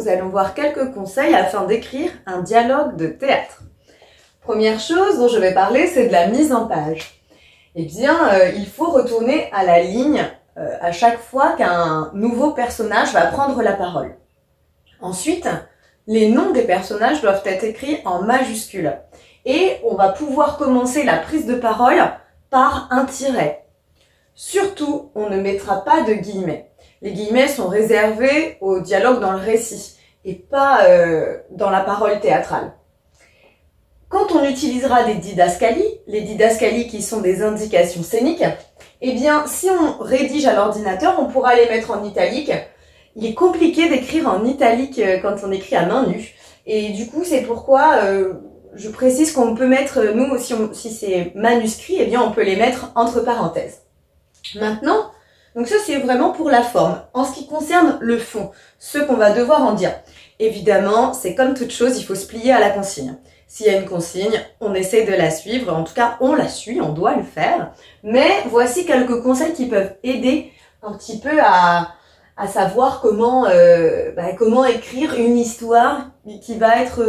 nous allons voir quelques conseils afin d'écrire un dialogue de théâtre. Première chose dont je vais parler, c'est de la mise en page. Eh bien, il faut retourner à la ligne à chaque fois qu'un nouveau personnage va prendre la parole. Ensuite, les noms des personnages doivent être écrits en majuscules. Et on va pouvoir commencer la prise de parole par un tiret. Surtout, on ne mettra pas de guillemets. Les guillemets sont réservés au dialogue dans le récit et pas dans la parole théâtrale. Quand on utilisera des didascalies, les didascalies qui sont des indications scéniques, eh bien, si on rédige à l'ordinateur, on pourra les mettre en italique. Il est compliqué d'écrire en italique quand on écrit à main nue. Et du coup, c'est pourquoi je précise qu'on peut mettre, nous, si c'est manuscrit, eh bien, on peut les mettre entre parenthèses. Maintenant, donc ça, c'est vraiment pour la forme. En ce qui concerne le fond, ce qu'on va devoir en dire. Évidemment, c'est comme toute chose, il faut se plier à la consigne. S'il y a une consigne, on essaie de la suivre. En tout cas, on la suit, on doit le faire. Mais voici quelques conseils qui peuvent aider un petit peu à savoir comment écrire une histoire qui va être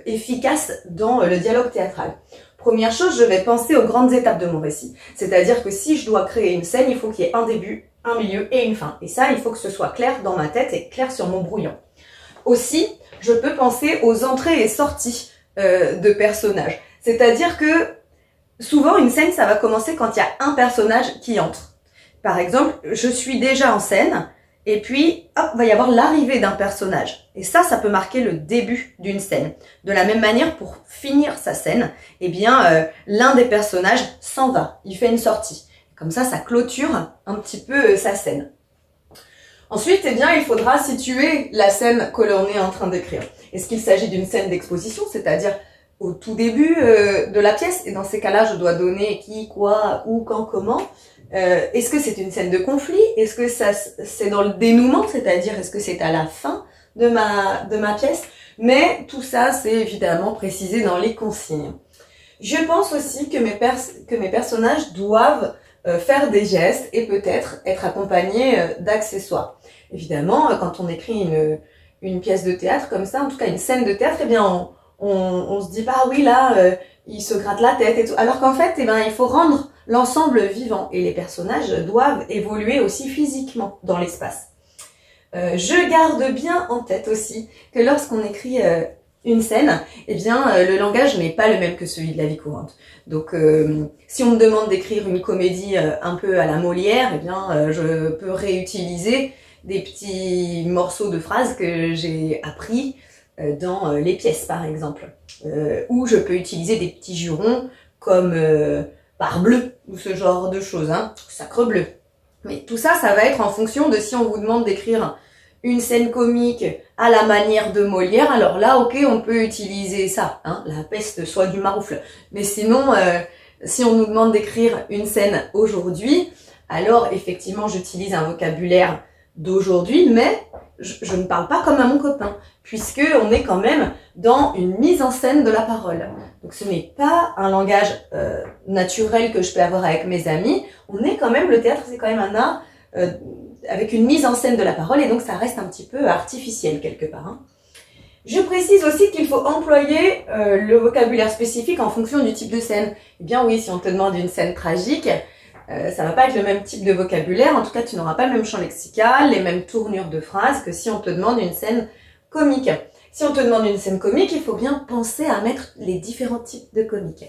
efficace dans le dialogue théâtral. Première chose, je vais penser aux grandes étapes de mon récit. C'est-à-dire que si je dois créer une scène, il faut qu'il y ait un début, un milieu et une fin. Et ça, il faut que ce soit clair dans ma tête et clair sur mon brouillon. Aussi, je peux penser aux entrées et sorties de personnages. C'est-à-dire que souvent, une scène, ça va commencer quand il y a un personnage qui entre. Par exemple, je suis déjà en scène et puis, hop, va y avoir l'arrivée d'un personnage. Et ça peut marquer le début d'une scène. De la même manière, pour finir sa scène, eh bien, l'un des personnages s'en va. Il fait une sortie. Comme ça clôture un petit peu sa scène. Ensuite, eh bien, il faudra situer la scène que l'on est en train d'écrire. Est-ce qu'il s'agit d'une scène d'exposition, c'est-à-dire au tout début de la pièce? Et dans ces cas-là, je dois donner qui, quoi, où, quand, comment. Est-ce que c'est une scène de conflit? Est-ce que c'est dans le dénouement, c'est-à-dire est-ce que c'est à la fin de ma pièce? Mais tout ça, c'est évidemment précisé dans les consignes. Je pense aussi que mes personnages doivent faire des gestes et peut-être être accompagnés d'accessoires. Évidemment, quand on écrit une pièce de théâtre comme ça, en tout cas une scène de théâtre, eh bien on se dit pas, ah oui, là, il se gratte la tête et tout. Alors qu'en fait, eh ben, il faut rendre l'ensemble vivant et les personnages doivent évoluer aussi physiquement dans l'espace. Je garde bien en tête aussi que lorsqu'on écrit une scène, eh bien, le langage n'est pas le même que celui de la vie courante. Donc, si on me demande d'écrire une comédie un peu à la Molière, eh bien, je peux réutiliser des petits morceaux de phrases que j'ai appris dans les pièces, par exemple. Ou je peux utiliser des petits jurons comme parbleu, ou ce genre de choses, hein, sacrebleu. Mais tout ça, ça va être en fonction de si on vous demande d'écrire une scène comique à la manière de Molière, alors là, ok, on peut utiliser ça, hein, la peste soit du maroufle. Mais sinon, si on nous demande d'écrire une scène aujourd'hui, alors effectivement, j'utilise un vocabulaire d'aujourd'hui, mais je ne parle pas comme à mon copain, puisque on est quand même dans une mise en scène de la parole. Donc ce n'est pas un langage naturel que je peux avoir avec mes amis, on est quand même, le théâtre c'est quand même un art avec une mise en scène de la parole, et donc ça reste un petit peu artificiel quelque part. Hein. Je précise aussi qu'il faut employer le vocabulaire spécifique en fonction du type de scène. Eh bien oui, si on te demande une scène tragique, ça va pas être le même type de vocabulaire, en tout cas tu n'auras pas le même champ lexical, les mêmes tournures de phrases que si on te demande une scène comique. Si on te demande une scène comique, il faut bien penser à mettre les différents types de comiques.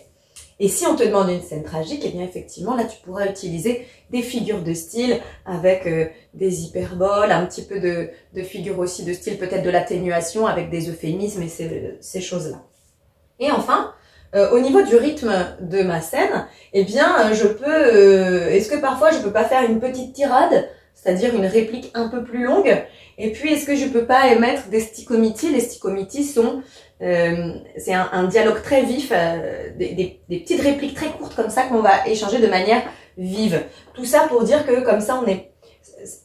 Et si on te demande une scène tragique, eh bien effectivement là tu pourras utiliser des figures de style avec des hyperboles, un petit peu de figures aussi de style, peut-être de l'atténuation avec des euphémismes et ces choses-là. Et enfin, au niveau du rythme de ma scène, eh bien je peux, est-ce que parfois je peux pas faire une petite tirade, c'est-à-dire une réplique un peu plus longue, et puis est-ce que je peux pas émettre des stichomitis? Les stichomitis sont c'est un dialogue très vif, des petites répliques très courtes comme ça qu'on va échanger de manière vive. Tout ça pour dire que comme ça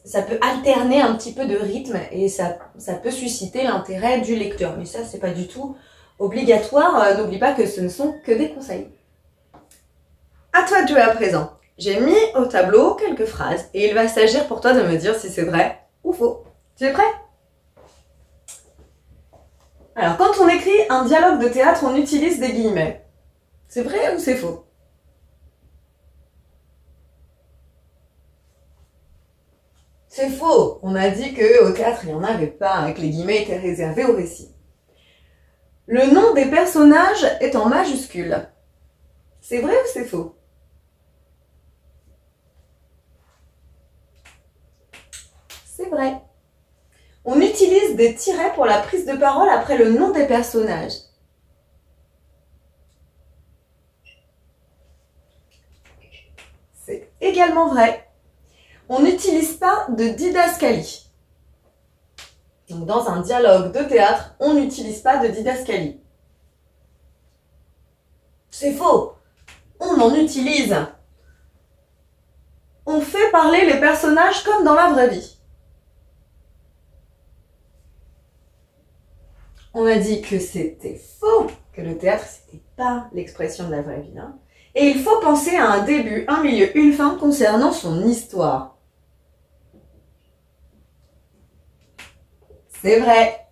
ça peut alterner un petit peu de rythme et ça peut susciter l'intérêt du lecteur. Mais ça, c'est pas du tout obligatoire. N'oublie pas que ce ne sont que des conseils. À toi de jouer à présent. J'ai mis au tableau quelques phrases et il va s'agir pour toi de me dire si c'est vrai ou faux. Tu es prêt ? Alors, quand on écrit un dialogue de théâtre, on utilise des guillemets. C'est vrai ou c'est faux? C'est faux. On a dit qu'au théâtre, il n'y en avait pas, et que les guillemets étaient réservés au récit. Le nom des personnages est en majuscule. C'est vrai ou c'est faux? C'est vrai. On utilise des tirets pour la prise de parole après le nom des personnages. C'est également vrai. On n'utilise pas de didascalie. Donc, dans un dialogue de théâtre, on n'utilise pas de didascalie. C'est faux. On en utilise. On fait parler les personnages comme dans la vraie vie. On a dit que c'était faux, que le théâtre, c'était pas l'expression de la vraie vie. Hein. Et il faut penser à un début, un milieu, une fin concernant son histoire. C'est vrai.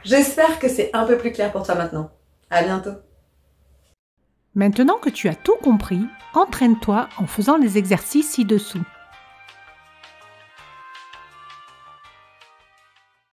J'espère que c'est un peu plus clair pour toi maintenant. À bientôt. Maintenant que tu as tout compris, entraîne-toi en faisant les exercices ci-dessous.